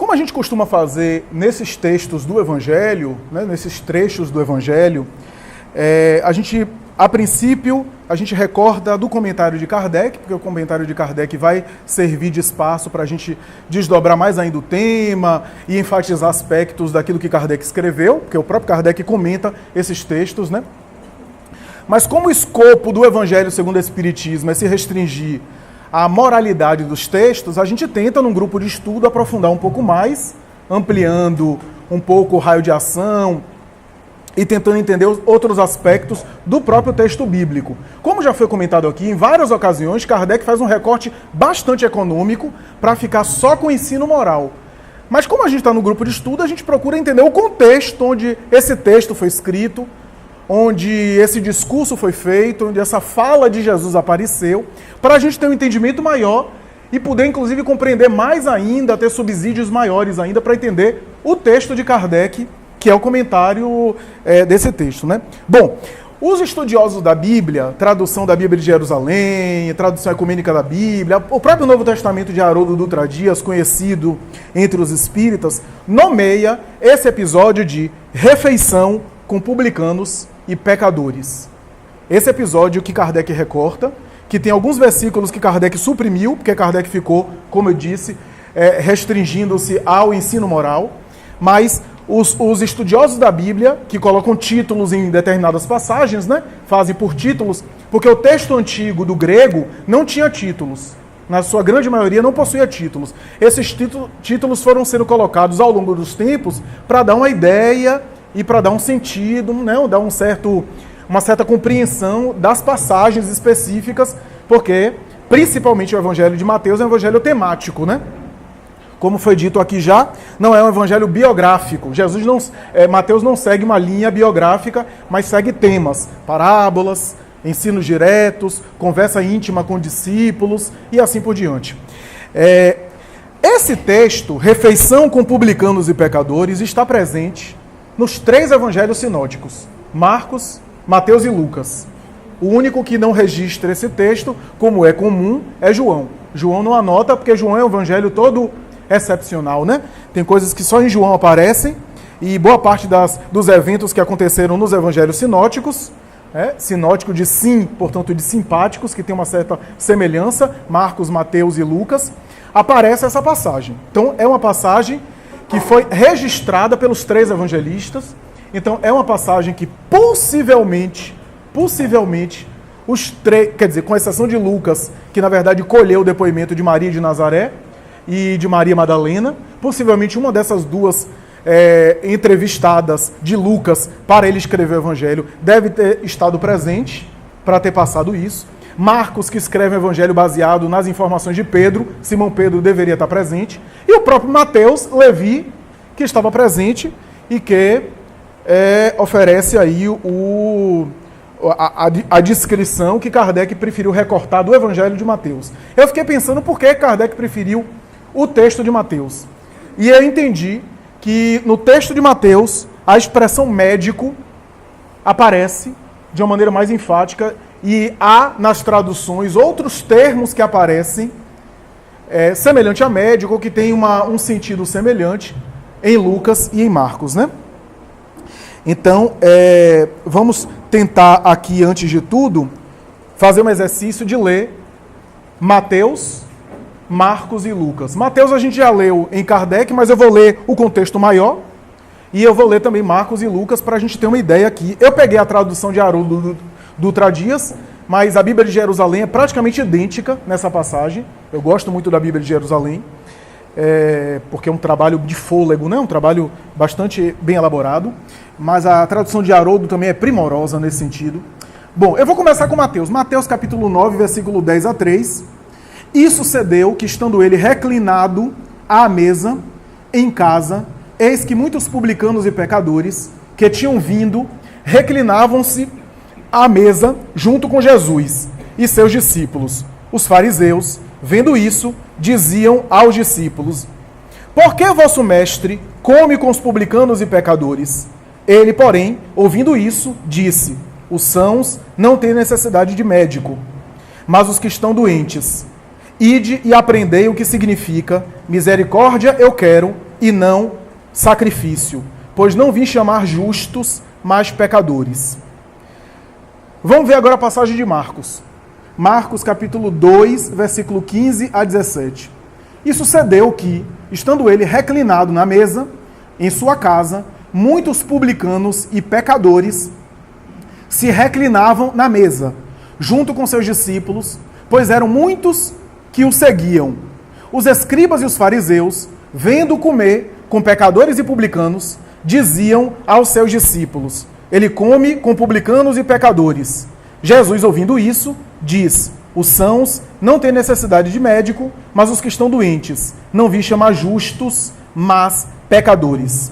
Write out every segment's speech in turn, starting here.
Como a gente costuma fazer nesses textos do Evangelho, né, nesses trechos do Evangelho, a princípio, a gente recorda do comentário de Kardec, porque o comentário de Kardec vai servir de espaço para a gente desdobrar mais ainda o tema e enfatizar aspectos daquilo que Kardec escreveu, porque o próprio Kardec comenta esses textos, né? Mas como o escopo do Evangelho segundo o Espiritismo é se restringir à moralidade dos textos, a gente tenta, num grupo de estudo, aprofundar um pouco mais, ampliando um pouco o raio de ação e tentando entender outros aspectos do próprio texto bíblico. Como já foi comentado aqui, em várias ocasiões, Kardec faz um recorte bastante econômico para ficar só com o ensino moral. Mas como a gente está no grupo de estudo, a gente procura entender o contexto onde esse texto foi escrito, onde esse discurso foi feito, onde essa fala de Jesus apareceu, para a gente ter um entendimento maior e poder, inclusive, compreender mais ainda, ter subsídios maiores ainda para entender o texto de Kardec, que é o comentário desse texto, né? Bom, os estudiosos da Bíblia, tradução da Bíblia de Jerusalém, tradução ecumênica da Bíblia, o próprio Novo Testamento de Haroldo Dutra Dias, conhecido entre os espíritas, nomeia esse episódio de refeição com publicanos e pecadores. Esse episódio que Kardec recorta, que tem alguns versículos que Kardec suprimiu, porque Kardec ficou, como eu disse, restringindo-se ao ensino moral, mas os estudiosos da Bíblia, que colocam títulos em determinadas passagens, né, fazem por títulos, porque o texto antigo do grego não tinha títulos. Na sua grande maioria não possuía títulos. Esses títulos foram sendo colocados ao longo dos tempos para dar uma ideia e para dar um sentido, né, dar uma certa compreensão das passagens específicas, porque principalmente o Evangelho de Mateus é um evangelho temático, né? Como foi dito aqui já, não é um evangelho biográfico. Mateus não segue uma linha biográfica, mas segue temas, parábolas, ensinos diretos, conversa íntima com discípulos e assim por diante. Esse texto, refeição com publicanos e pecadores, está presente nos 3 evangelhos sinóticos, Marcos, Mateus e Lucas. O único que não registra esse texto, como é comum, é João. João não anota, porque João é um evangelho todo excepcional, né? Tem coisas que só em João aparecem, e boa parte dos eventos que aconteceram nos evangelhos sinóticos, sinótico de sim, portanto de simpáticos, que tem uma certa semelhança, Marcos, Mateus e Lucas, aparece essa passagem. Então é uma passagem que foi registrada pelos 3 evangelistas, então é uma passagem que possivelmente, os 3, quer dizer, com exceção de Lucas, que na verdade colheu o depoimento de Maria de Nazaré e de Maria Madalena, possivelmente uma dessas 2 entrevistadas de Lucas para ele escrever o Evangelho deve ter estado presente para ter passado isso. Marcos, que escreve o Evangelho baseado nas informações de Pedro, Simão Pedro deveria estar presente, e o próprio Mateus, Levi, que estava presente e que oferece aí a descrição que Kardec preferiu recortar do Evangelho de Mateus. Eu fiquei pensando por que Kardec preferiu o texto de Mateus. E eu entendi que no texto de Mateus a expressão médico aparece de uma maneira mais enfática e há nas traduções outros termos que aparecem semelhante a médico, ou que tem um sentido semelhante em Lucas e em Marcos, né? Então, vamos tentar aqui, antes de tudo, fazer um exercício de ler Mateus, Marcos e Lucas. Mateus a gente já leu em Kardec, mas eu vou ler o contexto maior e eu vou ler também Marcos e Lucas para a gente ter uma ideia aqui. Eu peguei a tradução de Haroldo Dutra Dias, mas a Bíblia de Jerusalém é praticamente idêntica nessa passagem. Eu gosto muito da Bíblia de Jerusalém, porque é um trabalho de fôlego, né? Um trabalho bastante bem elaborado, mas a tradução de Haroldo também é primorosa nesse sentido. Bom, eu vou começar com Mateus. Mateus capítulo 9, versículo 10 a 3. E sucedeu que, estando ele reclinado à mesa, em casa, eis que muitos publicanos e pecadores, que tinham vindo, reclinavam-se à mesa junto com Jesus e seus discípulos. Os fariseus, vendo isso, diziam aos discípulos: por que vosso mestre come com os publicanos e pecadores? Ele, porém, ouvindo isso, disse: os sãos não têm necessidade de médico, mas os que estão doentes. Ide e aprendei o que significa misericórdia eu quero e não sacrifício, pois não vim chamar justos, mas pecadores. Vamos ver agora a passagem de Marcos. Marcos capítulo 2, versículo 15 a 17. E sucedeu que, estando ele reclinado na mesa, em sua casa, muitos publicanos e pecadores se reclinavam na mesa, junto com seus discípulos, pois eram muitos que o seguiam. Os escribas e os fariseus, vendo comer com pecadores e publicanos, diziam aos seus discípulos: ele come com publicanos e pecadores. Jesus, ouvindo isso, diz: os sãos não têm necessidade de médico, mas os que estão doentes. Não vim chamar justos, mas pecadores.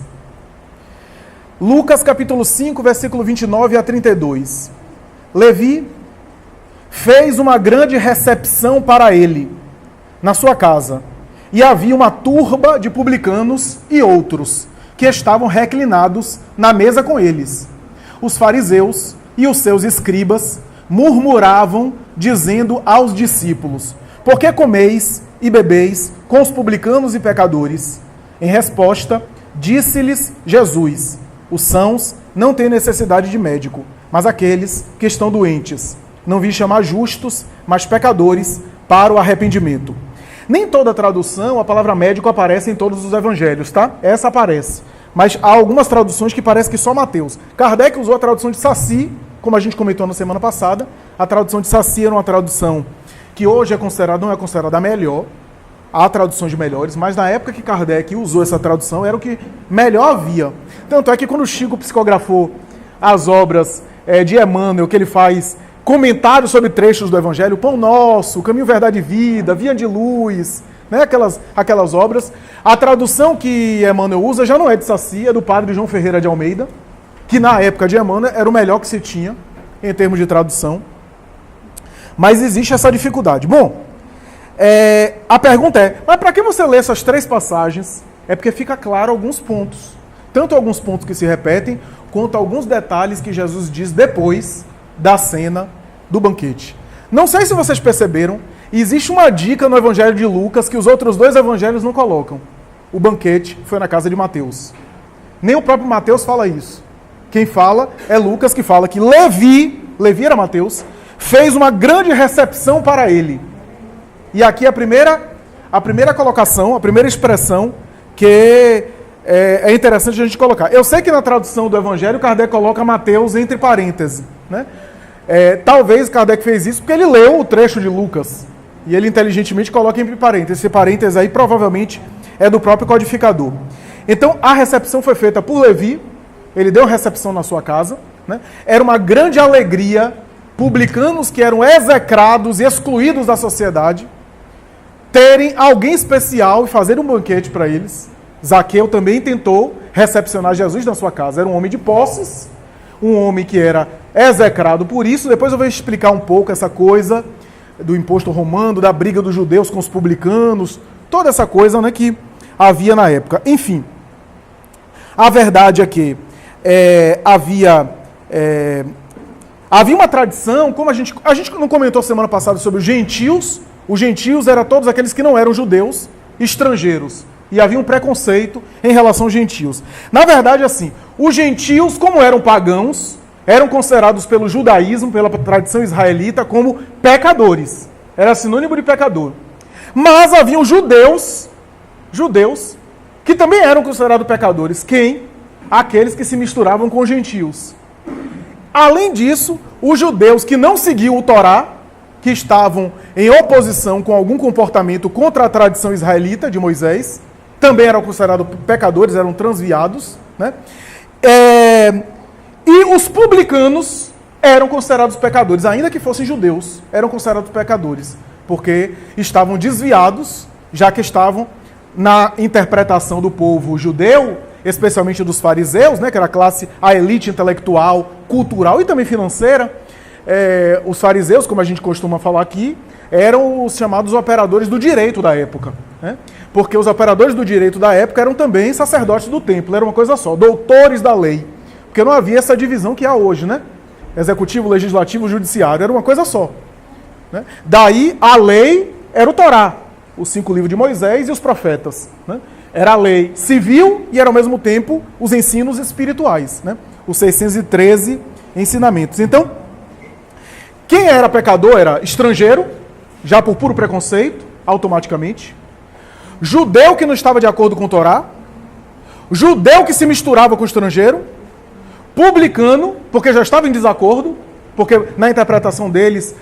Lucas capítulo 5, versículo 29 a 32. Levi fez uma grande recepção para ele, na sua casa, e havia uma turba de publicanos e outros, que estavam reclinados na mesa com eles. Os fariseus e os seus escribas murmuravam, dizendo aos discípulos: por que comeis e bebeis com os publicanos e pecadores? Em resposta, disse-lhes Jesus: os sãos não têm necessidade de médico, mas aqueles que estão doentes. Não vim chamar justos, mas pecadores para o arrependimento. Nem toda tradução, a palavra médico aparece em todos os evangelhos, tá? Essa aparece. Mas há algumas traduções que parece que só Mateus. Kardec usou a tradução de Saci, como a gente comentou na semana passada. A tradução de Saci era uma tradução que hoje não é considerada a melhor. Há traduções melhores, mas na época que Kardec usou essa tradução, era o que melhor havia. Tanto é que quando o Chico psicografou as obras de Emmanuel, que ele faz comentários sobre trechos do Evangelho, Pão Nosso, Caminho, Verdade e Vida, Via de Luz, né, aquelas obras, a tradução que Emmanuel usa já não é de Saci, é do padre João Ferreira de Almeida, que na época de Emmanuel era o melhor que se tinha em termos de tradução. Mas existe essa dificuldade. Bom, a pergunta é, mas para que você lê essas 3 passagens? É porque fica claro alguns pontos. Tanto alguns pontos que se repetem, quanto alguns detalhes que Jesus diz depois da cena do banquete. Não sei se vocês perceberam, existe uma dica no Evangelho de Lucas que os outros 2 evangelhos não colocam. O banquete foi na casa de Mateus. Nem o próprio Mateus fala isso. Quem fala é Lucas, que fala que Levi era Mateus, fez uma grande recepção para ele. E aqui a primeira colocação, a primeira expressão que é interessante a gente colocar. Eu sei que na tradução do Evangelho, Kardec coloca Mateus entre parênteses, né? Talvez Kardec fez isso porque ele leu o trecho de Lucas. E ele inteligentemente coloca entre parênteses. Esse parênteses aí provavelmente é do próprio codificador. Então a recepção foi feita por Levi. Ele deu recepção na sua casa, né? Era uma grande alegria, publicanos que eram execrados e excluídos da sociedade, terem alguém especial e fazer um banquete para eles. Zaqueu também tentou recepcionar Jesus na sua casa. Era um homem de posses, um homem que era execrado por isso. Depois eu vou explicar um pouco essa coisa do imposto romano, da briga dos judeus com os publicanos, toda essa coisa, né, havia na época. Enfim, a verdade é que havia uma tradição, como a gente não comentou semana passada sobre os gentios. Os gentios eram todos aqueles que não eram judeus, estrangeiros. E havia um preconceito em relação aos gentios. Na verdade, assim, os gentios, como eram pagãos, eram considerados pelo judaísmo, pela tradição israelita, como pecadores. Era sinônimo de pecador. Mas haviam judeus, que também eram considerados pecadores. Quem? Aqueles que se misturavam com os gentios. Além disso, os judeus que não seguiam o Torá, que estavam em oposição com algum comportamento contra a tradição israelita de Moisés, também eram considerados pecadores, eram transviados, né? E os publicanos eram considerados pecadores, ainda que fossem judeus, eram considerados pecadores, porque estavam desviados, já que estavam na interpretação do povo judeu, especialmente dos fariseus, né, que era a elite intelectual, cultural e também financeira. Os fariseus, como a gente costuma falar aqui, eram os chamados operadores do direito da época, né? Porque os operadores do direito da época eram também sacerdotes do templo, era uma coisa só, doutores da lei, porque não havia essa divisão que há hoje, né? Executivo, legislativo, judiciário, era uma coisa só, né? Daí a lei era o Torá, os 5 livros de Moisés e os profetas, né? Era a lei civil e era ao mesmo tempo os ensinos espirituais, né? Os 613 ensinamentos. Então, quem era pecador era estrangeiro, já por puro preconceito, automaticamente. Judeu que não estava de acordo com o Torá. Judeu que se misturava com o estrangeiro. Publicano, porque já estava em desacordo, porque na interpretação deles,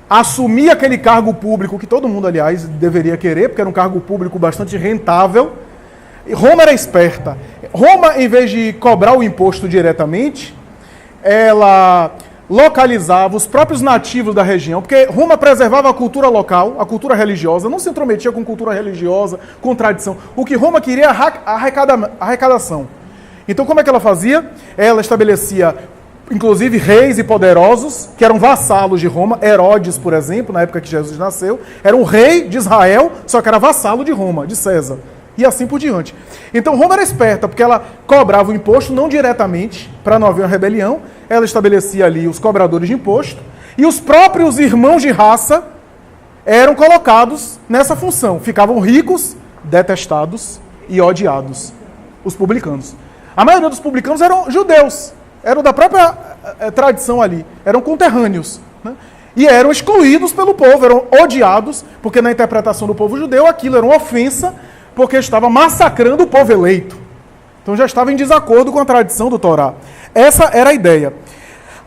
assumir aquele cargo público, que todo mundo, aliás, deveria querer, porque era um cargo público bastante rentável. E Roma era esperta. Roma, em vez de cobrar o imposto diretamente, ela localizava os próprios nativos da região, porque Roma preservava a cultura local, a cultura religiosa, não se intrometia com cultura religiosa, com tradição. O que Roma queria era arrecadação. Então, como é que ela fazia? Ela estabelecia, inclusive, reis e poderosos, que eram vassalos de Roma. Herodes, por exemplo, na época que Jesus nasceu, era um rei de Israel, só que era vassalo de Roma, de César. E assim por diante. Então, Roma era esperta, porque ela cobrava o imposto não diretamente, para não haver uma rebelião. Ela estabelecia ali os cobradores de imposto, e os próprios irmãos de raça eram colocados nessa função. Ficavam ricos, detestados e odiados. Os publicanos. A maioria dos publicanos eram judeus, eram da própria tradição ali, eram conterrâneos, né? E eram excluídos pelo povo, eram odiados, porque na interpretação do povo judeu aquilo era uma ofensa, porque estava massacrando o povo eleito. Então já estava em desacordo com a tradição do Torá. Essa era a ideia.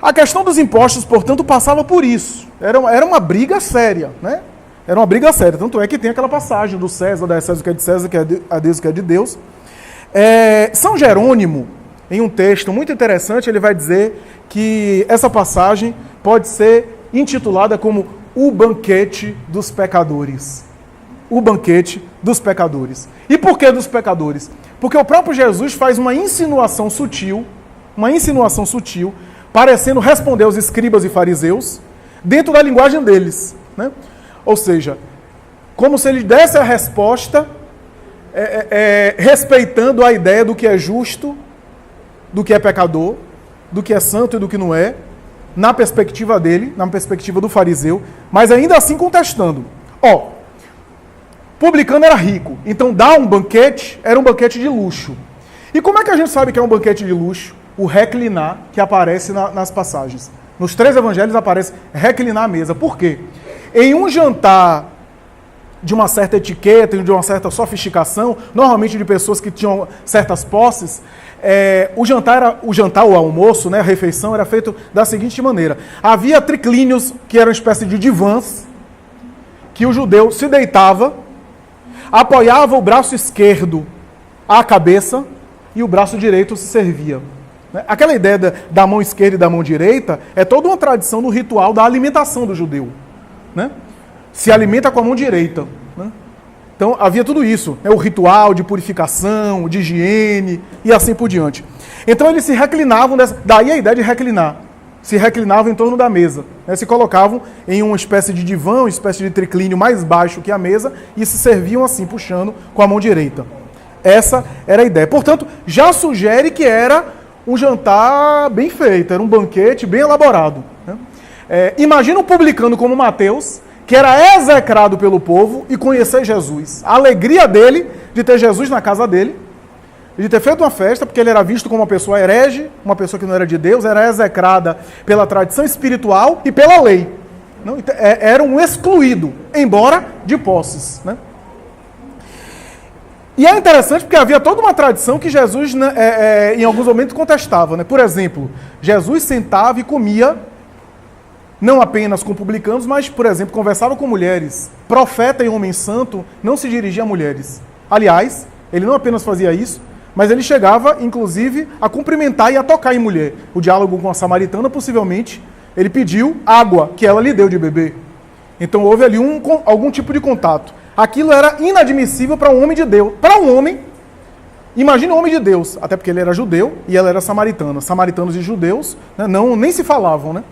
A questão dos impostos, portanto, passava por isso. Era uma briga séria, né? Era uma briga séria. Tanto é que tem aquela passagem do César, da César o que é de César, que é a Deus o que é de Deus. São Jerônimo, em um texto muito interessante, ele vai dizer que essa passagem pode ser intitulada como o banquete dos pecadores. O banquete dos pecadores. E por que dos pecadores? Porque o próprio Jesus faz uma insinuação sutil, parecendo responder aos escribas e fariseus, dentro da linguagem deles, né? Ou seja, como se ele desse a resposta respeitando a ideia do que é justo, do que é pecador, do que é santo e do que não é, na perspectiva dele, na perspectiva do fariseu, mas ainda assim contestando. Publicano era rico, então dar um banquete era um banquete de luxo. E como é que a gente sabe que é um banquete de luxo? O reclinar que aparece nas passagens. Nos 3 evangelhos aparece reclinar a mesa. Por quê? Em um jantar de uma certa etiqueta, de uma certa sofisticação, normalmente de pessoas que tinham certas posses, o jantar, o almoço, né, a refeição, era feito da seguinte maneira. Havia triclínios, que eram uma espécie de divãs, que o judeu se deitava, apoiava o braço esquerdo à cabeça e o braço direito se servia. Aquela ideia da mão esquerda e da mão direita é toda uma tradição do ritual da alimentação do judeu, né? Se alimenta com a mão direita, né? Então havia tudo isso, né? O ritual de purificação, de higiene e assim por diante. Então eles se reclinavam, daí a ideia de reclinar, se reclinavam em torno da mesa, né? Se colocavam em uma espécie de divã, uma espécie de triclínio mais baixo que a mesa e se serviam assim, puxando com a mão direita. Essa era a ideia. Portanto, já sugere que era um jantar bem feito, era um banquete bem elaborado, né? Imagina um publicano como Mateus, que era execrado pelo povo e conhecer Jesus. A alegria dele de ter Jesus na casa dele, de ter feito uma festa, porque ele era visto como uma pessoa herege, uma pessoa que não era de Deus, era execrada pela tradição espiritual e pela lei. Não, era um excluído, embora de posses, né? E é interessante porque havia toda uma tradição que Jesus, né, em alguns momentos, contestava, né? Por exemplo, Jesus sentava e comia não apenas com publicanos, mas, por exemplo, conversava com mulheres. Profeta e homem santo não se dirigia a mulheres. Aliás, ele não apenas fazia isso, mas ele chegava, inclusive, a cumprimentar e a tocar em mulher. O diálogo com a samaritana, possivelmente, ele pediu água, que ela lhe deu de beber. Então houve ali algum tipo de contato. Aquilo era inadmissível para um homem de Deus. Para um homem, imagine um homem de Deus, até porque ele era judeu e ela era samaritana. Samaritanos e judeus, né, nem se falavam, né?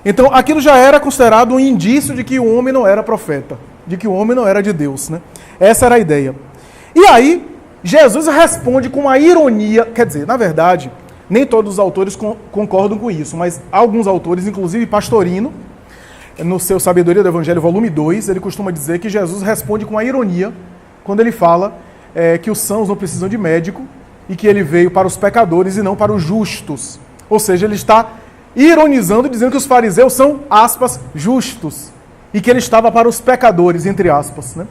Então aquilo já era considerado um indício de que o homem não era profeta, de que o homem não era de Deus, né? Essa era a ideia. E aí, Jesus responde com uma ironia, quer dizer, na verdade, nem todos os autores concordam com isso, mas alguns autores, inclusive Pastorino, no seu Sabedoria do Evangelho, volume 2, ele costuma dizer que Jesus responde com uma ironia quando ele fala que os sãos não precisam de médico e que ele veio para os pecadores e não para os justos. Ou seja, ele está ironizando, dizendo que os fariseus são, aspas, justos e que ele estava para os pecadores, entre aspas, né?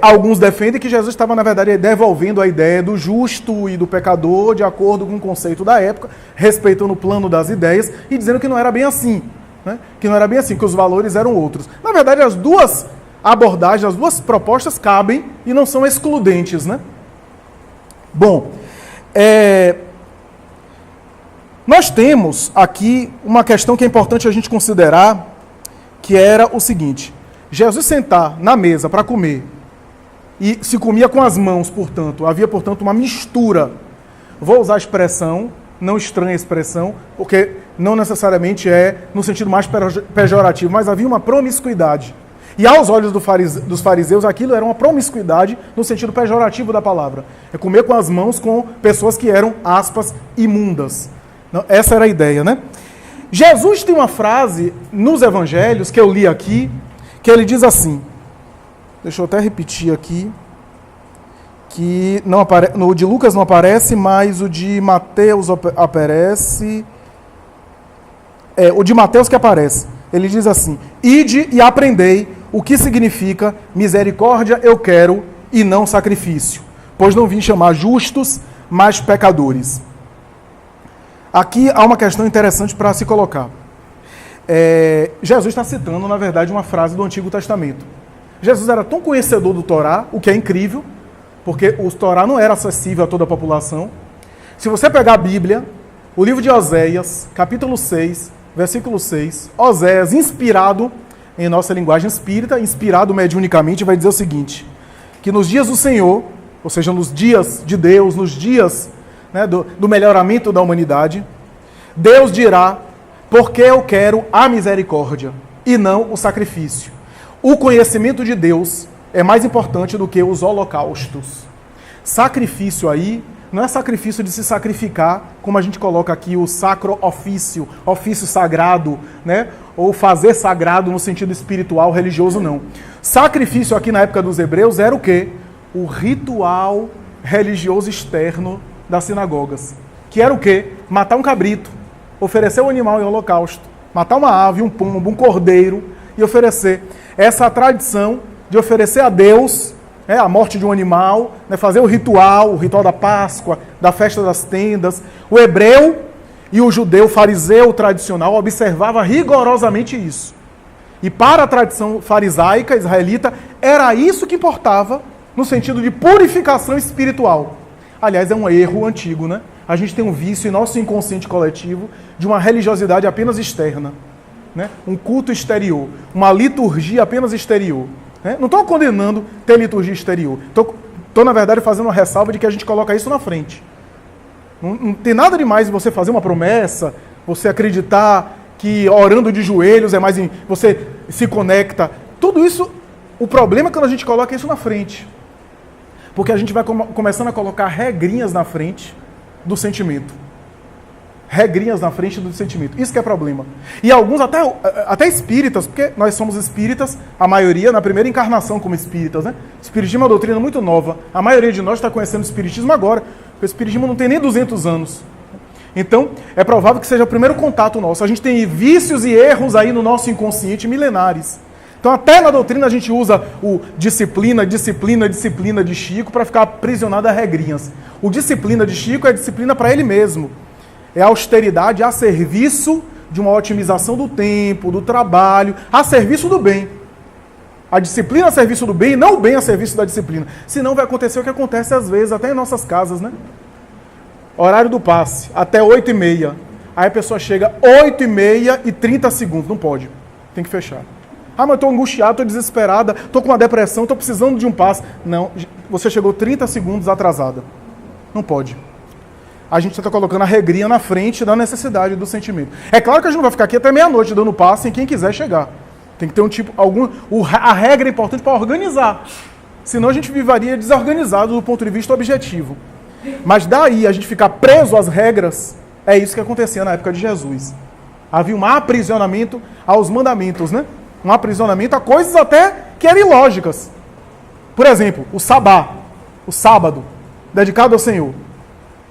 Alguns defendem que Jesus estava, na verdade, devolvendo a ideia do justo e do pecador de acordo com o conceito da época, respeitando o plano das ideias e dizendo que não era bem assim, né? Que não era bem assim, que os valores eram outros. Na verdade, as duas abordagens, as duas propostas cabem e não são excludentes, né? Bom, nós temos aqui uma questão que é importante a gente considerar, que era o seguinte: Jesus sentar na mesa para comer e se comia com as mãos, portanto, havia, portanto, uma mistura. Vou usar a expressão, não estranha a expressão, porque não necessariamente é no sentido mais pejorativo, mas havia uma promiscuidade. E aos olhos dos fariseus, aquilo era uma promiscuidade no sentido pejorativo da palavra. É comer com as mãos com pessoas que eram, aspas, imundas. Essa era a ideia, né? Jesus tem uma frase nos evangelhos, que eu li aqui, que ele diz assim, deixa eu até repetir aqui, que não no de Lucas não aparece, mas o de Mateus aparece, o de Mateus que aparece. Ele diz assim: ide e aprendei o que significa misericórdia eu quero e não sacrifício, pois não vim chamar justos, mas pecadores. Aqui há uma questão interessante para se colocar. Jesus está citando, na verdade, uma frase do Antigo Testamento. Jesus era tão conhecedor do Torá, o que é incrível, porque o Torá não era acessível a toda a população. Se você pegar a Bíblia, o livro de Oséias, capítulo 6, versículo 6, Oséias, inspirado em nossa linguagem espírita, inspirado mediunicamente, vai dizer o seguinte, que nos dias do Senhor, ou seja, nos dias de Deus, nos dias, né, do melhoramento da humanidade, Deus dirá: porque eu quero a misericórdia e não o sacrifício. O conhecimento de Deus é mais importante do que os holocaustos. Sacrifício aí não é sacrifício de se sacrificar, como a gente coloca aqui o sacro ofício, ofício sagrado, né? Ou fazer sagrado no sentido espiritual, religioso, não. Sacrifício aqui na época dos hebreus era o quê? O ritual religioso externo das sinagogas. Que era o quê? Matar um cabrito, oferecer um animal em holocausto, matar uma ave, um pombo, um cordeiro e oferecer. Essa é a tradição de oferecer a Deus a morte de um animal, né, fazer o ritual da Páscoa, da festa das tendas. O hebreu e o judeu fariseu tradicional observava rigorosamente isso. E para a tradição farisaica, israelita, era isso que importava no sentido de purificação espiritual. Aliás, é um erro antigo, né? A gente tem um vício em nosso inconsciente coletivo de uma religiosidade apenas externa, né? Um culto exterior, uma liturgia apenas exterior. Né? Não estou condenando ter liturgia exterior. Estou, na verdade, fazendo uma ressalva de que a gente coloca isso na frente. Não tem nada demais em você fazer uma promessa, você acreditar que orando de joelhos é mais... Você se conecta. Tudo isso, o problema é quando a gente coloca isso na frente. Porque a gente vai começando a colocar regrinhas na frente do sentimento. Regrinhas na frente do sentimento. Isso que é problema. E alguns, até espíritas, porque nós somos espíritas, a maioria, na primeira encarnação como espíritas, né? Espiritismo é uma doutrina muito nova. A maioria de nós está conhecendo o espiritismo agora, porque o espiritismo não tem nem 200 anos. Então, é provável que seja o primeiro contato nosso. A gente tem vícios e erros aí no nosso inconsciente milenares. Então, até na doutrina a gente usa o disciplina de Chico para ficar aprisionado a regrinhas. O disciplina de Chico é disciplina para ele mesmo. É a austeridade a serviço de uma otimização do tempo, do trabalho, a serviço do bem. A disciplina a serviço do bem e não o bem a serviço da disciplina. Senão vai acontecer o que acontece às vezes, até em nossas casas, né? Horário do passe, até 8h30. Aí a pessoa chega 8h30 e 30 segundos. Não pode. Tem que fechar. Ah, mas eu estou angustiado, estou desesperada, estou com uma depressão, estou precisando de um passe. Não, você chegou 30 segundos atrasada. Não pode. A gente está colocando a regrinha na frente da necessidade do sentimento. É claro que a gente não vai ficar aqui até meia-noite dando passe em quem quiser chegar. Tem que ter a regra é importante para organizar. Senão a gente viveria desorganizado do ponto de vista objetivo. Mas daí a gente ficar preso às regras, é isso que acontecia na época de Jesus. Havia um aprisionamento aos mandamentos, né? Um aprisionamento a coisas até que eram ilógicas. Por exemplo, o sabá, o sábado, dedicado ao Senhor.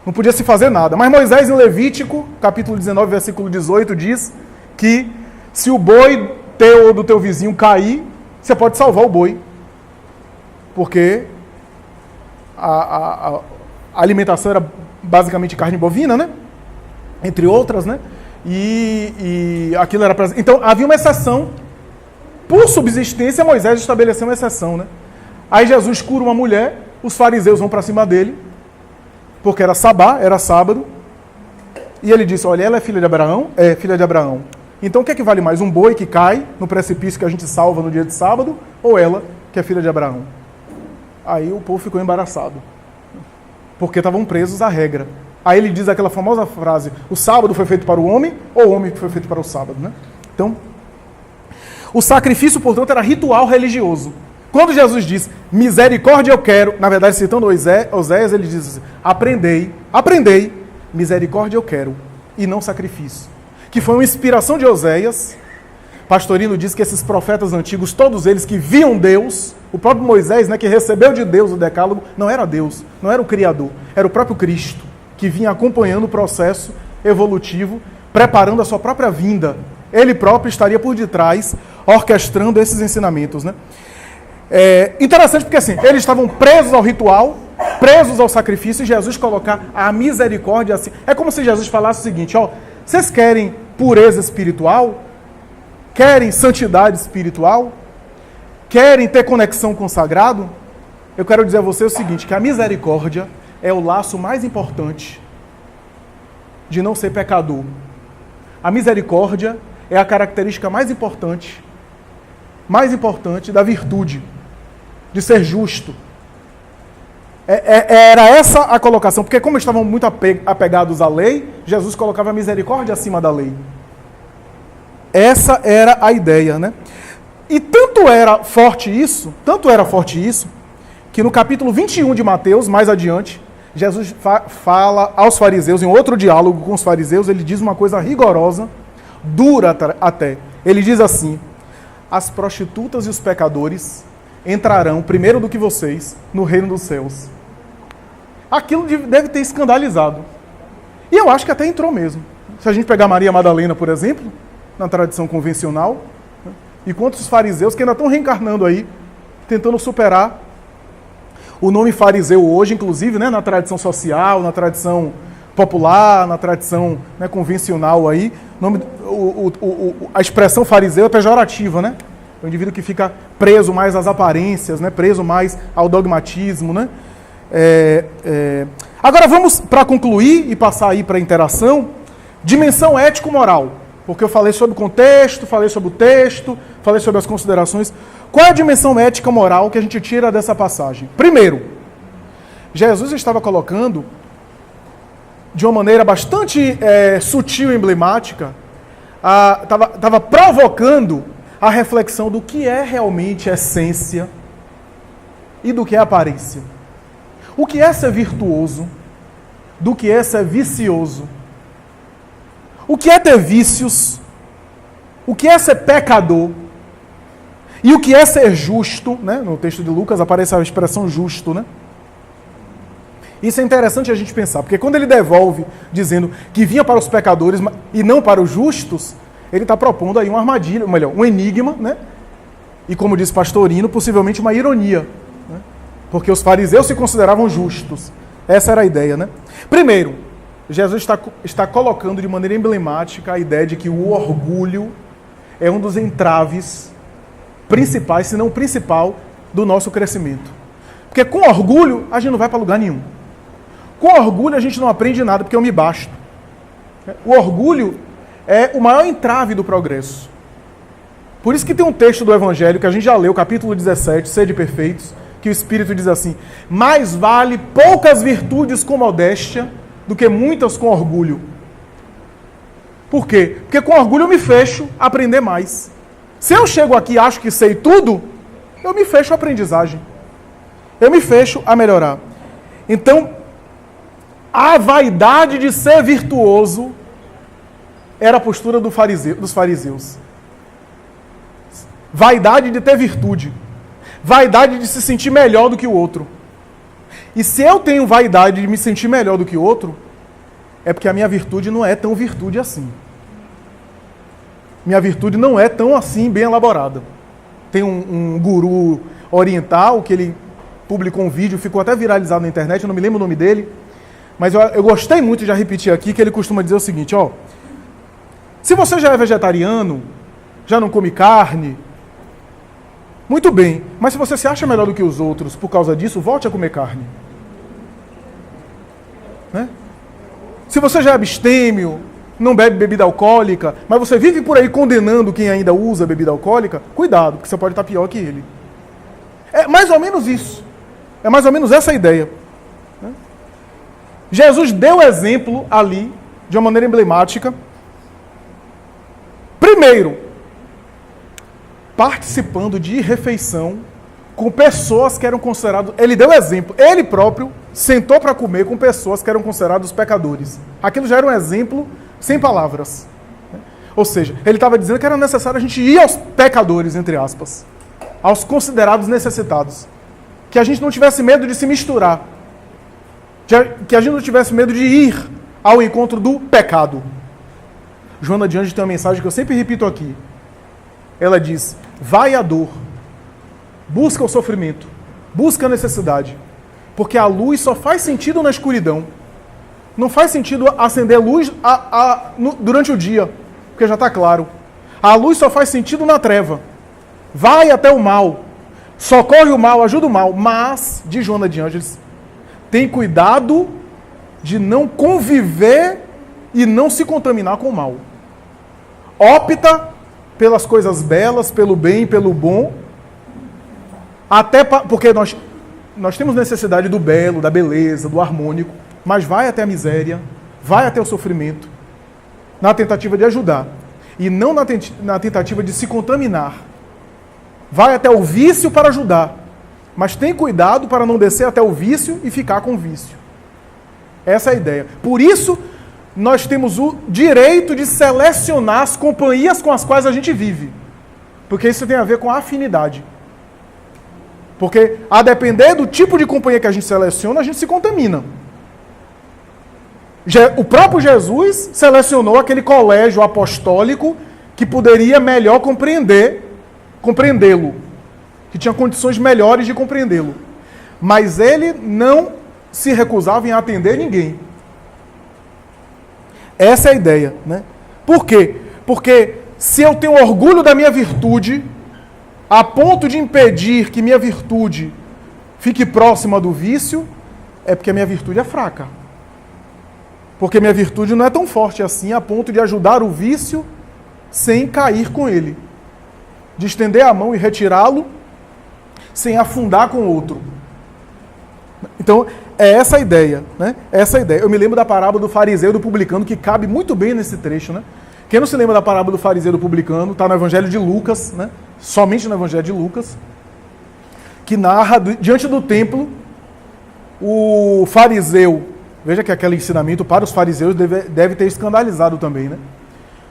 Não podia se fazer nada. Mas Moisés, em Levítico, capítulo 19, versículo 18, diz que se o boi teu ou do teu vizinho cair, você pode salvar o boi. Porque a alimentação era basicamente carne bovina, né? Entre outras, né? E aquilo era... Então, havia uma exceção. Por subsistência, Moisés estabeleceu uma exceção, né? Aí Jesus cura uma mulher, os fariseus vão para cima dele, porque era sabá, era sábado, e ele disse, olha, ela é filha de Abraão? É, filha de Abraão. Então o que é que vale mais? Um boi que cai no precipício que a gente salva no dia de sábado, ou ela, que é filha de Abraão? Aí o povo ficou embaraçado, porque estavam presos à regra. Aí ele diz aquela famosa frase, o sábado foi feito para o homem, ou o homem que foi feito para o sábado, né? Então, o sacrifício, portanto, era ritual religioso. Quando Jesus diz, misericórdia eu quero, na verdade, citando Oséias, ele diz assim, aprendei, misericórdia eu quero, e não sacrifício. Que foi uma inspiração de Oséias. Pastorino diz que esses profetas antigos, todos eles que viam Deus, o próprio Moisés, né, que recebeu de Deus o decálogo, não era Deus, não era o Criador, era o próprio Cristo, que vinha acompanhando o processo evolutivo, preparando a sua própria vinda. Ele próprio estaria por detrás, orquestrando esses ensinamentos, né? É interessante porque assim, eles estavam presos ao ritual, presos ao sacrifício, e Jesus colocar a misericórdia assim. É como se Jesus falasse o seguinte, ó, vocês querem pureza espiritual? Querem santidade espiritual? Querem ter conexão com o sagrado? Eu quero dizer a você o seguinte, que a misericórdia é o laço mais importante de não ser pecador. A misericórdia é a característica mais importante da virtude, de ser justo. Era essa a colocação, porque como estavam muito apegados à lei, Jesus colocava a misericórdia acima da lei. Essa era a ideia, né? E tanto era forte isso, que no capítulo 21 de Mateus, mais adiante, Jesus fala aos fariseus, em outro diálogo com os fariseus, ele diz uma coisa rigorosa, dura até. Ele diz assim, as prostitutas e os pecadores entrarão primeiro do que vocês no reino dos céus. Aquilo deve ter escandalizado. E eu acho que até entrou mesmo. Se a gente pegar Maria Madalena, por exemplo, na tradição convencional, né, e quantos fariseus que ainda estão reencarnando aí, tentando superar o nome fariseu hoje, inclusive, né, na tradição social, na tradição popular, na tradição, né, convencional aí, a expressão fariseu é pejorativa, né? O indivíduo que fica preso mais às aparências, né? Preso mais ao dogmatismo, né? Agora vamos, para concluir e passar aí para a interação, dimensão ético-moral. Porque eu falei sobre o contexto, falei sobre o texto, falei sobre as considerações. Qual é a dimensão ética-moral que a gente tira dessa passagem? Primeiro, Jesus estava colocando, de uma maneira bastante sutil e emblemática, estava provocando a reflexão do que é realmente essência e do que é aparência. O que é ser virtuoso, do que é ser vicioso. O que é ter vícios, o que é ser pecador e o que é ser justo, né? No texto de Lucas aparece a expressão justo, né? Isso é interessante a gente pensar, porque quando ele devolve dizendo que vinha para os pecadores e não para os justos, ele está propondo aí uma armadilha, ou melhor, um enigma, né? E como diz Pastorino, possivelmente uma ironia, né? Porque os fariseus se consideravam justos. Essa era a ideia, né? Primeiro, Jesus está colocando de maneira emblemática a ideia de que o orgulho é um dos entraves principais, se não o principal, do nosso crescimento. Porque com orgulho a gente não vai para lugar nenhum. Com orgulho a gente não aprende nada, porque eu me basto. O orgulho é o maior entrave do progresso. Por isso que tem um texto do Evangelho, que a gente já leu, capítulo 17, Sede perfeitos, que o Espírito diz assim, mais vale poucas virtudes com modéstia do que muitas com orgulho. Por quê? Porque com orgulho eu me fecho a aprender mais. Se eu chego aqui e acho que sei tudo, eu me fecho a aprendizagem. Eu me fecho a melhorar. Então, a vaidade de ser virtuoso era a postura dos fariseus. Vaidade de ter virtude. Vaidade de se sentir melhor do que o outro. E se eu tenho vaidade de me sentir melhor do que o outro, é porque a minha virtude não é tão virtude assim. Minha virtude não é tão assim bem elaborada. Tem um guru oriental que ele publicou um vídeo, ficou até viralizado na internet, eu não me lembro o nome dele, mas eu gostei muito de já repetir aqui, que ele costuma dizer o seguinte, ó, se você já é vegetariano, já não come carne, muito bem, mas se você se acha melhor do que os outros por causa disso, volte a comer carne. Né? Se você já é abstêmio, não bebe bebida alcoólica, mas você vive por aí condenando quem ainda usa bebida alcoólica, cuidado, porque você pode estar pior que ele. É mais ou menos isso. É mais ou menos essa a ideia. Né? Jesus deu exemplo ali, de uma maneira emblemática. Primeiro, participando de refeição com pessoas que eram consideradas... Ele deu exemplo. Ele próprio sentou para comer com pessoas que eram considerados pecadores. Aquilo já era um exemplo sem palavras. Ou seja, ele estava dizendo que era necessário a gente ir aos pecadores, entre aspas. Aos considerados necessitados. Que a gente não tivesse medo de se misturar. Que a gente não tivesse medo de ir ao encontro do pecado. Joana de Anjos tem uma mensagem que eu sempre repito aqui. Ela diz, vai à dor. Busca o sofrimento. Busca a necessidade. Porque a luz só faz sentido na escuridão. Não faz sentido acender luz durante o dia, porque já está claro. A luz só faz sentido na treva. Vai até o mal. Socorre o mal, ajuda o mal. Mas, diz Joana de Ângeles, tem cuidado de não conviver e não se contaminar com o mal. Opta pelas coisas belas, pelo bem, pelo bom. Até porque nós temos necessidade do belo, da beleza, do harmônico. Mas vai até a miséria, vai até o sofrimento, na tentativa de ajudar. E não na tentativa de se contaminar. Vai até o vício para ajudar. Mas tem cuidado para não descer até o vício e ficar com o vício. Essa é a ideia. Por isso, nós temos o direito de selecionar as companhias com as quais a gente vive. Porque isso tem a ver com a afinidade. Porque, a depender do tipo de companhia que a gente seleciona, a gente se contamina. O próprio Jesus selecionou aquele colégio apostólico que poderia melhor compreendê-lo, que tinha condições melhores de compreendê-lo. Mas ele não se recusava em atender ninguém. Essa é a ideia, né? Por quê? Porque se eu tenho orgulho da minha virtude, a ponto de impedir que minha virtude fique próxima do vício, é porque a minha virtude é fraca. Porque minha virtude não é tão forte assim a ponto de ajudar o vício sem cair com ele. De estender a mão e retirá-lo sem afundar com o outro. Então, é essa a ideia, né? Essa a ideia. Eu me lembro da parábola do fariseu e do publicano, que cabe muito bem nesse trecho, né? Quem não se lembra da parábola do fariseu e do publicano, está no Evangelho de Lucas, né? Somente no Evangelho de Lucas, que narra, diante do templo, o fariseu... Veja que aquele ensinamento para os fariseus deve ter escandalizado também, né?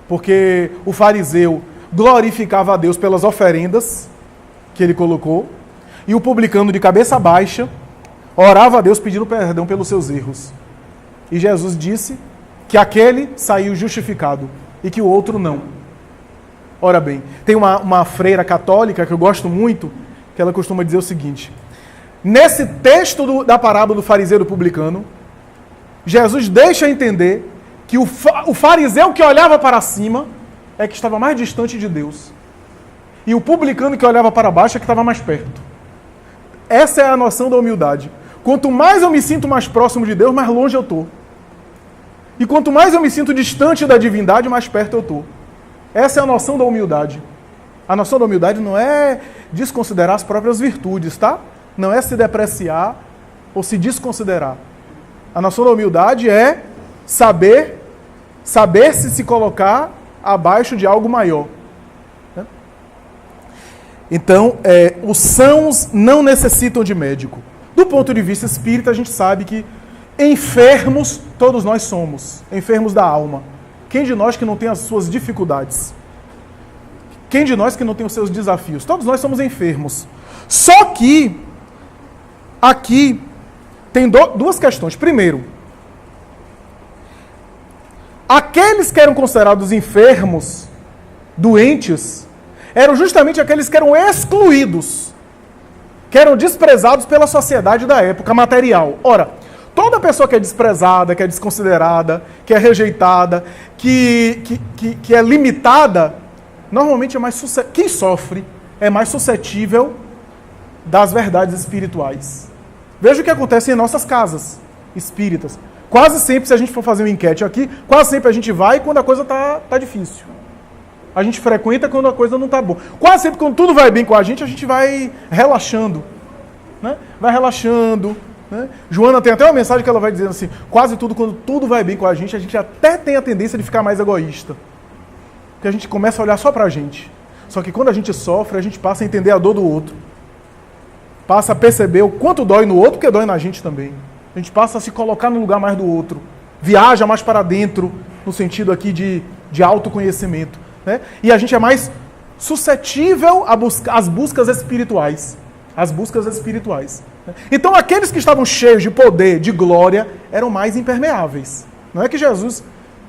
Porque o fariseu glorificava a Deus pelas oferendas que ele colocou, e o publicano de cabeça baixa orava a Deus pedindo perdão pelos seus erros. E Jesus disse que aquele saiu justificado e que o outro não. Ora bem, tem uma freira católica que eu gosto muito, que ela costuma dizer o seguinte: nesse texto da parábola do fariseu e do publicano, Jesus deixa entender que o fariseu que olhava para cima é que estava mais distante de Deus. E o publicano que olhava para baixo é que estava mais perto. Essa é a noção da humildade. Quanto mais eu me sinto mais próximo de Deus, mais longe eu estou. E quanto mais eu me sinto distante da divindade, mais perto eu estou. Essa é a noção da humildade. A noção da humildade não é desconsiderar as próprias virtudes, tá? Não é se depreciar ou se desconsiderar. A noção da humildade é saber se colocar abaixo de algo maior. Né? Então, os sãos não necessitam de médico. Do ponto de vista espírita, a gente sabe que enfermos todos nós somos. Enfermos da alma. Quem de nós que não tem as suas dificuldades? Quem de nós que não tem os seus desafios? Todos nós somos enfermos. Só que, aqui, tem duas questões. Primeiro, aqueles que eram considerados enfermos, doentes, eram justamente aqueles que eram excluídos, que eram desprezados pela sociedade da época material. Ora, toda pessoa que é desprezada, que é desconsiderada, que é rejeitada, que é limitada, normalmente é mais suscetível. Quem sofre é mais suscetível das verdades espirituais. Veja o que acontece em nossas casas espíritas. Quase sempre, se a gente for fazer uma enquete aqui, quase sempre a gente vai quando a coisa tá difícil. A gente frequenta quando a coisa não tá boa. Quase sempre, quando tudo vai bem com a gente vai relaxando. Né? Vai relaxando. Né? Joana tem até uma mensagem que ela vai dizendo assim, quase tudo, quando tudo vai bem com a gente até tem a tendência de ficar mais egoísta. Porque a gente começa a olhar só pra gente. Só que quando a gente sofre, a gente passa a entender a dor do outro. Passa a perceber o quanto dói no outro, porque dói na gente também. A gente passa a se colocar no lugar mais do outro. Viaja mais para dentro, no sentido aqui de autoconhecimento. Né? E a gente é mais suscetível às buscas espirituais. As buscas espirituais. Né? Então, aqueles que estavam cheios de poder, de glória, eram mais impermeáveis. Não é que Jesus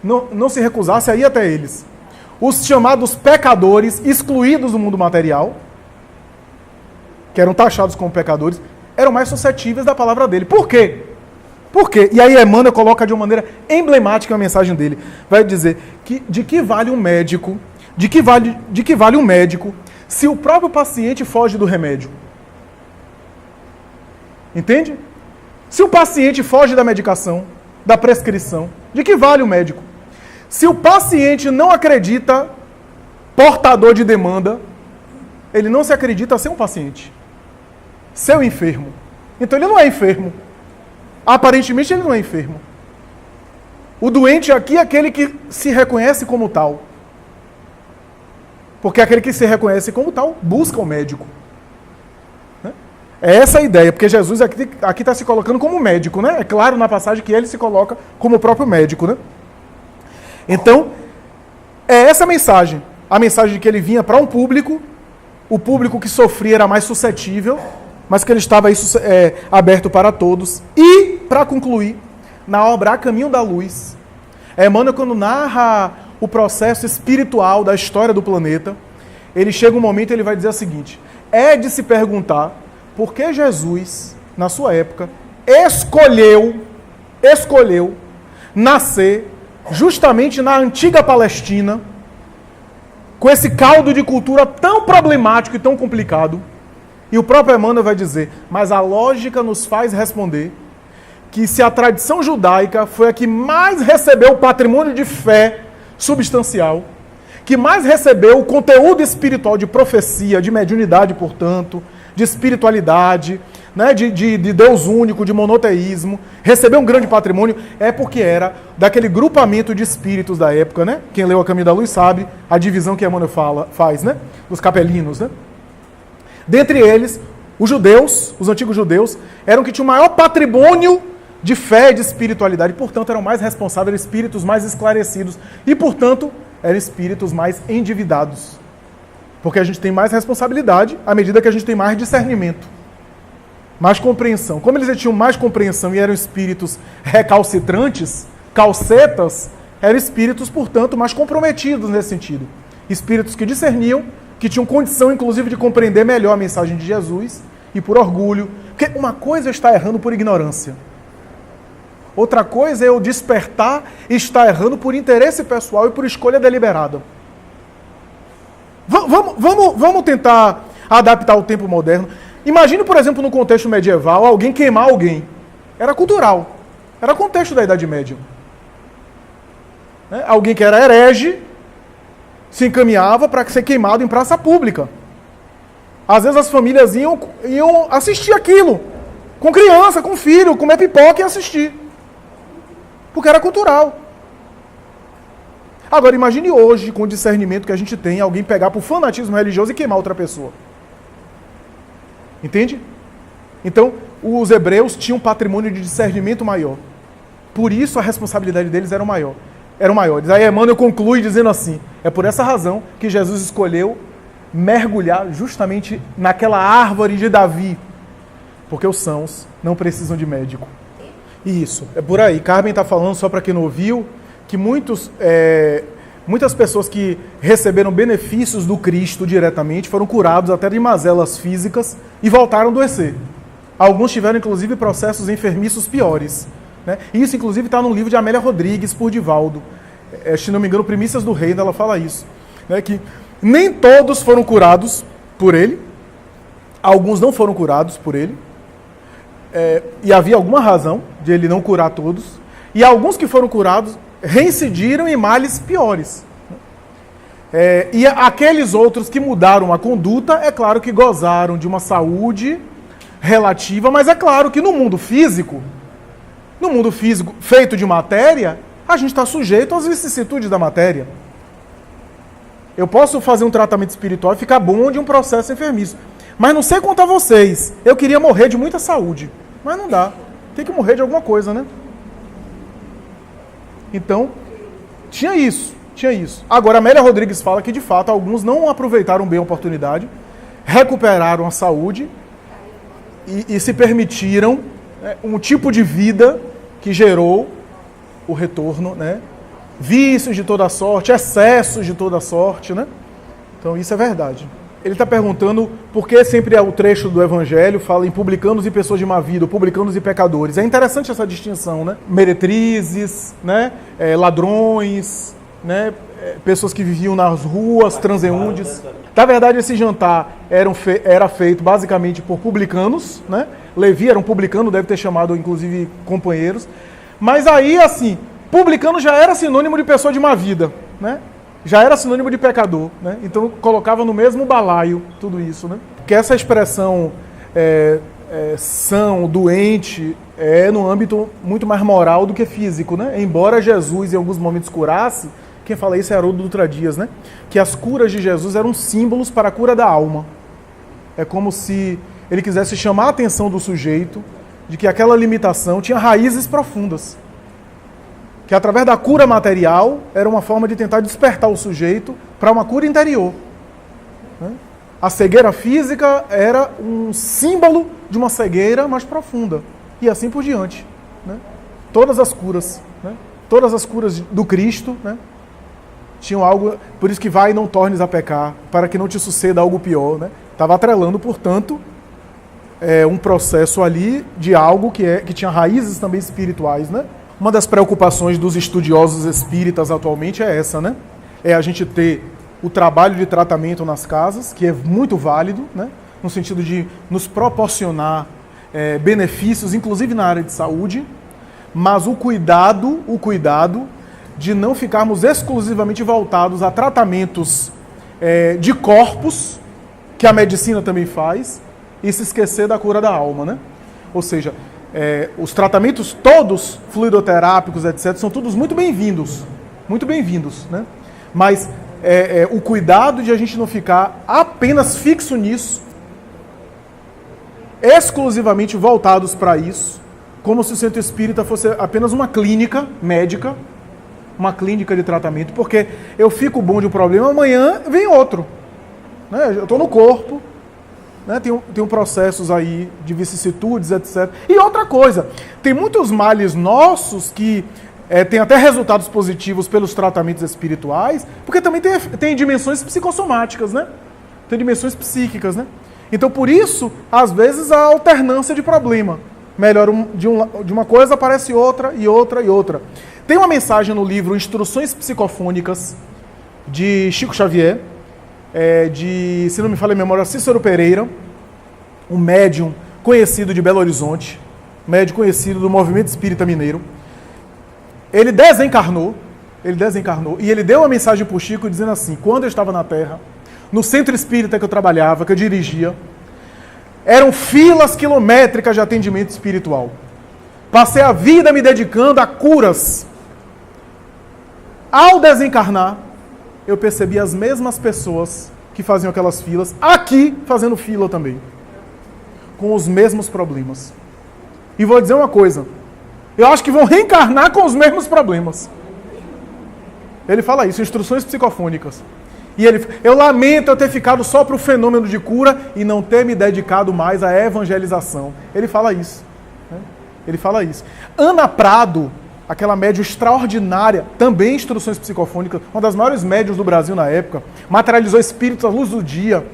não se recusasse a ir até eles. Os chamados pecadores, excluídos do mundo material, que eram taxados como pecadores, eram mais suscetíveis da palavra dele. Por quê? Por quê? E aí Emmanuel coloca de uma maneira emblemática a mensagem dele. Vai dizer que de que vale um médico, de que vale um médico se o próprio paciente foge do remédio? Entende? Se o paciente foge da medicação, da prescrição, de que vale o médico? Se o paciente não acredita portador de demanda, ele não se acredita ser um paciente, ser um enfermo. Então ele não é enfermo. Aparentemente ele não é enfermo. O doente aqui é aquele que se reconhece como tal. Porque aquele que se reconhece como tal busca o médico. É essa a ideia, porque Jesus aqui está se colocando como médico, né? É claro na passagem que ele se coloca como o próprio médico, né? Então, é essa a mensagem de que ele vinha para um público, o público que sofria era mais suscetível, mas que ele estava aí, aberto para todos. E, para concluir, na obra A Caminho da Luz, Emmanuel, quando narra o processo espiritual da história do planeta, ele chega um momento e ele vai dizer o seguinte: é de se perguntar por que Jesus, na sua época, escolheu nascer justamente na antiga Palestina, com esse caldo de cultura tão problemático e tão complicado. E o próprio Emmanuel vai dizer, mas a lógica nos faz responder que se a tradição judaica foi a que mais recebeu o patrimônio de fé substancial, que mais recebeu o conteúdo espiritual de profecia, de mediunidade, portanto, de espiritualidade, né, de Deus único, de monoteísmo, recebeu um grande patrimônio, é porque era daquele grupamento de espíritos da época, né? Quem leu A Caminho da Luz sabe a divisão que Emmanuel faz, né? Dos capelinos, né? Dentre eles, os judeus, os antigos judeus, eram que tinham o maior patrimônio de fé e de espiritualidade, e, portanto, eram mais responsáveis, eram espíritos mais esclarecidos, e, portanto, eram espíritos mais endividados. Porque a gente tem mais responsabilidade à medida que a gente tem mais discernimento, mais compreensão. Como eles tinham mais compreensão e eram espíritos recalcitrantes, calcetas, eram espíritos, portanto, mais comprometidos nesse sentido. Espíritos que discerniam, que tinham condição, inclusive, de compreender melhor a mensagem de Jesus, e por orgulho. Porque uma coisa é estar errando por ignorância. Outra coisa é eu despertar e estar errando por interesse pessoal e por escolha deliberada. Vamos tentar adaptar o tempo moderno. Imagine, por exemplo, no contexto medieval, alguém queimar alguém. Era cultural. Era contexto da Idade Média. Né? Alguém que era herege se encaminhava para ser queimado em praça pública. Às vezes as famílias iam assistir aquilo. Com criança, com filho, comer pipoca e assistir. Porque era cultural. Agora, imagine hoje, com o discernimento que a gente tem, alguém pegar por fanatismo religioso e queimar outra pessoa. Entende? Então, os hebreus tinham um patrimônio de discernimento maior. Por isso, a responsabilidade deles eram maiores. Aí Emmanuel conclui dizendo assim, é por essa razão que Jesus escolheu mergulhar justamente naquela árvore de Davi, porque os sãos não precisam de médico. Isso, é por aí. Carmen está falando, só para quem não ouviu, que muitas pessoas que receberam benefícios do Cristo diretamente foram curados até de mazelas físicas e voltaram a adoecer. Alguns tiveram, inclusive, processos enfermiços piores. Né? Isso, inclusive, está no livro de Amélia Rodrigues, por Divaldo. Se não me engano, Primícias do Reino, ela fala isso. Né? Que nem todos foram curados por ele, alguns não foram curados por ele, e havia alguma razão de ele não curar todos, e alguns que foram curados reincidiram em males piores. E aqueles outros que mudaram a conduta, é claro que gozaram de uma saúde relativa, mas é claro que no mundo físico feito de matéria, a gente está sujeito às vicissitudes da matéria. Eu posso fazer um tratamento espiritual e ficar bom de um processo enfermiço. Mas não sei quanto a vocês, eu queria morrer de muita saúde. Mas não dá. Tem que morrer de alguma coisa, né? Então, tinha isso. Agora, a Amélia Rodrigues fala que, de fato, alguns não aproveitaram bem a oportunidade, recuperaram a saúde e se permitiram um tipo de vida que gerou o retorno, né? Vícios de toda sorte, excessos de toda sorte, né? Então isso é verdade. Ele está perguntando por que sempre o trecho do Evangelho fala em publicanos e pessoas de má vida, publicanos e pecadores. É interessante essa distinção, né? Meretrizes, né? Ladrões, né? Pessoas que viviam nas ruas, transeuntes. Na verdade, esse jantar era feito basicamente por publicanos, né? Levi era um publicano, deve ter chamado inclusive companheiros. Mas aí, assim, publicano já era sinônimo de pessoa de má vida, né? Já era sinônimo de pecador, né? Então colocava no mesmo balaio tudo isso, né? Porque essa expressão são, doente, é no âmbito muito mais moral do que físico, né? Embora Jesus em alguns momentos curasse, quem fala isso é Haroldo Dutra Dias, né? Que as curas de Jesus eram símbolos para a cura da alma. É como se ele quisesse chamar a atenção do sujeito de que aquela limitação tinha raízes profundas. Que através da cura material era uma forma de tentar despertar o sujeito para uma cura interior. Né? A cegueira física era um símbolo de uma cegueira mais profunda. E assim por diante. Né? Todas as curas do Cristo, né? Tinham algo, por isso que vai e não tornes a pecar, para que não te suceda algo pior. Né? Estava atrelando, portanto, um processo ali de algo que tinha raízes também espirituais, né? Uma das preocupações dos estudiosos espíritas atualmente é essa, né? É a gente ter o trabalho de tratamento nas casas, que é muito válido, né? No sentido de nos proporcionar benefícios, inclusive na área de saúde, mas o cuidado de não ficarmos exclusivamente voltados a tratamentos de corpos, que a medicina também faz, e se esquecer da cura da alma, né? Ou seja, os tratamentos todos, fluidoterápicos, etc., são todos muito bem-vindos, né? Mas o cuidado de a gente não ficar apenas fixo nisso, exclusivamente voltados para isso, como se o centro espírita fosse apenas uma clínica médica, uma clínica de tratamento, porque eu fico bom de um problema, amanhã vem outro. Né? Eu estou no corpo, né? Tem processos aí de vicissitudes, etc. E outra coisa, tem muitos males nossos que tem até resultados positivos pelos tratamentos espirituais, porque também tem dimensões psicossomáticas, né? Tem dimensões psíquicas, né? Então, por isso, às vezes, a alternância de problema. Melhor de uma coisa, aparece outra, e outra, e outra. Tem uma mensagem no livro Instruções Psicofônicas, de Chico Xavier, se não me falha a memória, Cícero Pereira, um médium conhecido de Belo Horizonte, médium conhecido do movimento espírita mineiro. Ele desencarnou, e ele deu uma mensagem para o Chico dizendo assim: quando eu estava na Terra, no centro espírita que eu trabalhava, que eu dirigia, eram filas quilométricas de atendimento espiritual. Passei a vida me dedicando a curas. Ao desencarnar, eu percebi as mesmas pessoas que faziam aquelas filas, aqui fazendo fila também, com os mesmos problemas. E vou dizer uma coisa, eu acho que vão reencarnar com os mesmos problemas. Ele fala isso, Instruções Psicofônicas. E ele, eu lamento eu ter ficado só para o fenômeno de cura e não ter me dedicado mais à evangelização. Ele fala isso. Né? Ele fala isso. Ana Prado, aquela médium extraordinária, também instruções psicofônicas, uma das maiores médiuns do Brasil na época, materializou espíritos à luz do dia,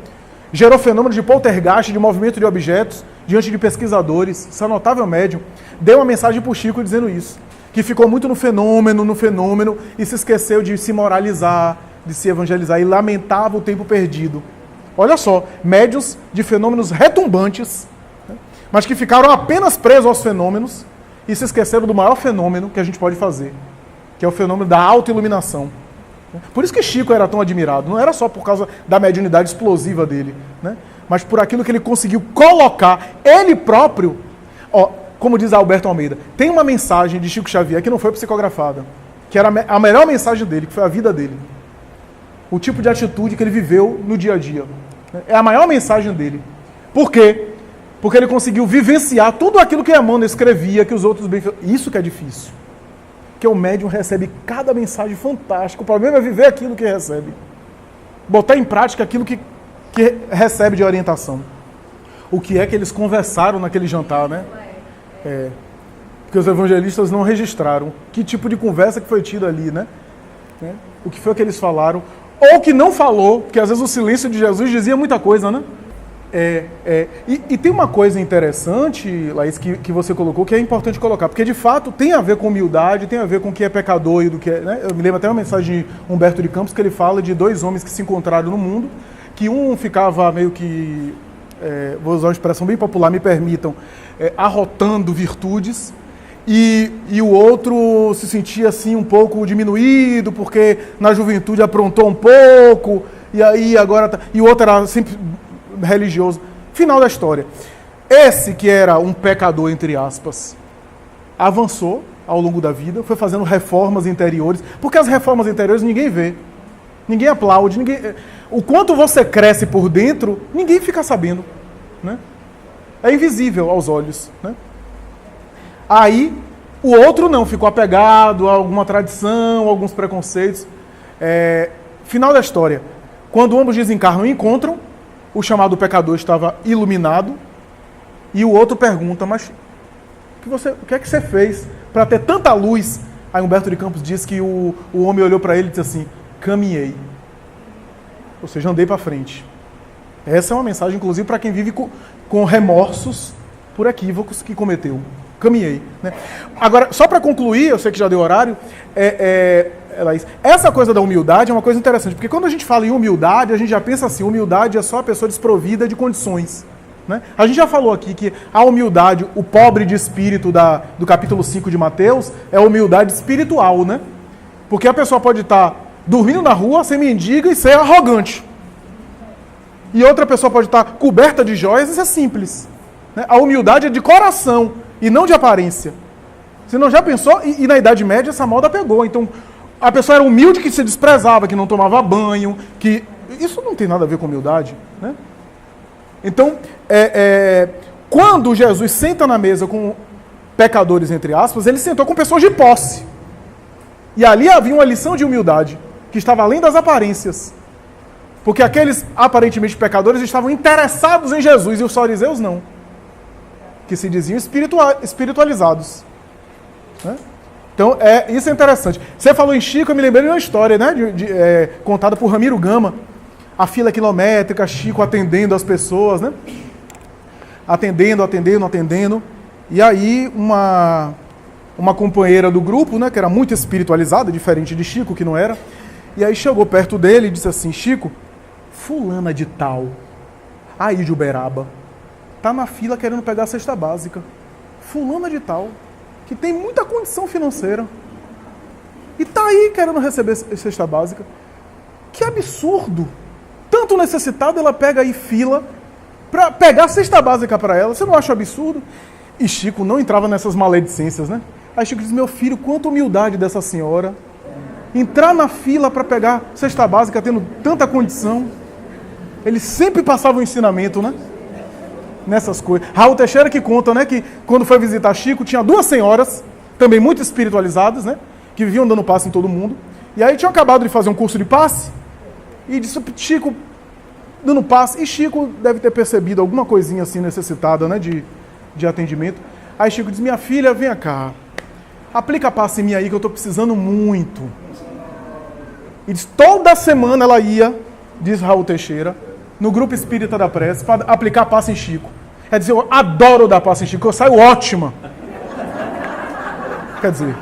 gerou fenômenos de poltergeist, de movimento de objetos, diante de pesquisadores, essa notável médium, deu uma mensagem para o Chico dizendo isso, que ficou muito no fenômeno, e se esqueceu de se moralizar, de se evangelizar, e lamentava o tempo perdido. Olha só, médiuns de fenômenos retumbantes, né, mas que ficaram apenas presos aos fenômenos, e se esqueceram do maior fenômeno que a gente pode fazer, que é o fenômeno da autoiluminação. Por isso que Chico era tão admirado. Não era só por causa da mediunidade explosiva dele, né? Mas por aquilo que ele conseguiu colocar, ele próprio. Ó, como diz Alberto Almeida, tem uma mensagem de Chico Xavier que não foi psicografada, que era a melhor mensagem dele, que foi a vida dele. O tipo de atitude que ele viveu no dia a dia. É a maior mensagem dele. Por quê? Porque ele conseguiu vivenciar tudo aquilo que Emmanuel escrevia, que os outros... Isso que é difícil. Que o médium recebe cada mensagem fantástica. O problema é viver aquilo que recebe. Botar em prática aquilo que recebe de orientação. O que é que eles conversaram naquele jantar, né? Porque os evangelistas não registraram que tipo de conversa que foi tida ali, né? O que foi que eles falaram. Ou que não falou, porque às vezes o silêncio de Jesus dizia muita coisa, né? E tem uma coisa interessante, Laís, que você colocou, que é importante colocar, porque de fato tem a ver com humildade, tem a ver com o que é pecador e do que é... Né? Eu me lembro até uma mensagem de Humberto de Campos, que ele fala de dois homens que se encontraram no mundo, que um ficava meio que, vou usar uma expressão bem popular, me permitam, arrotando virtudes, e o outro se sentia assim um pouco diminuído, porque na juventude aprontou um pouco, e aí agora... E o outro era sempre... religioso. Final da história. Esse que era um pecador, entre aspas, avançou ao longo da vida, foi fazendo reformas interiores, porque as reformas interiores ninguém vê, ninguém aplaude, o quanto você cresce por dentro, ninguém fica sabendo, né? É invisível aos olhos, né? Aí, o outro não, ficou apegado a alguma tradição, a alguns preconceitos. Final da história. Quando ambos desencarnam e encontram, o chamado pecador estava iluminado, e o outro pergunta, mas o que é que você fez para ter tanta luz? Aí Humberto de Campos diz que o homem olhou para ele e disse assim, caminhei. Ou seja, andei para frente. Essa é uma mensagem, inclusive, para quem vive com remorsos por equívocos que cometeu. Caminhei. Né? Agora, só para concluir, eu sei que já deu horário, Laís, essa coisa da humildade é uma coisa interessante, porque quando a gente fala em humildade, a gente já pensa assim, humildade é só a pessoa desprovida de condições. Né? A gente já falou aqui que a humildade, o pobre de espírito do capítulo 5 de Mateus, é a humildade espiritual, né? Porque a pessoa pode estar dormindo na rua, ser mendiga e ser arrogante. E outra pessoa pode estar coberta de joias e ser simples. Né? A humildade é de coração e não de aparência. Você não já pensou? E na Idade Média essa moda pegou. Então, a pessoa era humilde que se desprezava, que não tomava banho, que... Isso não tem nada a ver com humildade, né? Então, quando Jesus senta na mesa com pecadores, entre aspas, ele sentou com pessoas de posse. E ali havia uma lição de humildade, que estava além das aparências. Porque aqueles aparentemente pecadores estavam interessados em Jesus, e os fariseus não. Que se diziam espiritualizados. Né? Então, isso é interessante. Você falou em Chico, eu me lembrei de uma história, né, contada por Ramiro Gama. A fila quilométrica, Chico atendendo as pessoas, né? Atendendo. E aí, uma companheira do grupo, né, que era muito espiritualizada, diferente de Chico, que não era, e aí chegou perto dele e disse assim, Chico, fulana de tal, aí de Uberaba, tá na fila querendo pegar a cesta básica. Fulana de tal, que tem muita condição financeira, e tá aí querendo receber cesta básica. Que absurdo! Tanto necessitada, ela pega aí fila para pegar a cesta básica para ela. Você não acha absurdo? E Chico não entrava nessas maledicências, né? Aí Chico diz, meu filho, quanta humildade dessa senhora. Entrar na fila para pegar cesta básica tendo tanta condição. Ele sempre passava o ensinamento, né? Nessas coisas. Raul Teixeira que conta, né? Que quando foi visitar Chico, tinha duas senhoras, também muito espiritualizadas, né? Que viviam dando passe em todo mundo. E aí tinham acabado de fazer um curso de passe. E disse, Chico, dando passe. E Chico deve ter percebido alguma coisinha assim necessitada, né, de atendimento. Aí Chico diz, minha filha, vem cá. Aplica passe em mim aí que eu estou precisando muito. E diz, toda semana ela ia, diz Raul Teixeira, no grupo espírita da prece, para aplicar passe em Chico. Quer dizer, eu adoro dar passe em Chico, eu saio ótima. Quer dizer,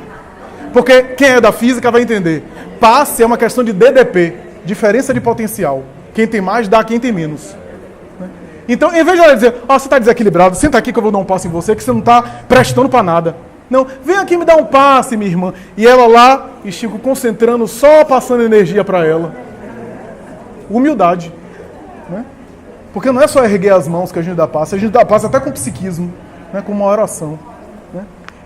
porque quem é da física vai entender. Passe é uma questão de DDP, diferença de potencial. Quem tem mais dá a quem tem menos. Então, em vez de ela dizer, você está desequilibrado, senta aqui que eu vou dar um passe em você, que você não está prestando para nada. Não, vem aqui me dar um passe, minha irmã. E ela lá, e Chico concentrando, só passando energia para ela. Humildade. Né? Porque não é só erguer as mãos que a gente dá passe até com psiquismo, né? Com uma oração. Né?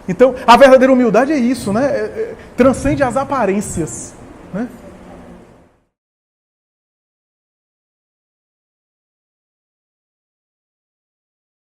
Então, a verdadeira humildade é isso, né? Transcende as aparências. Né?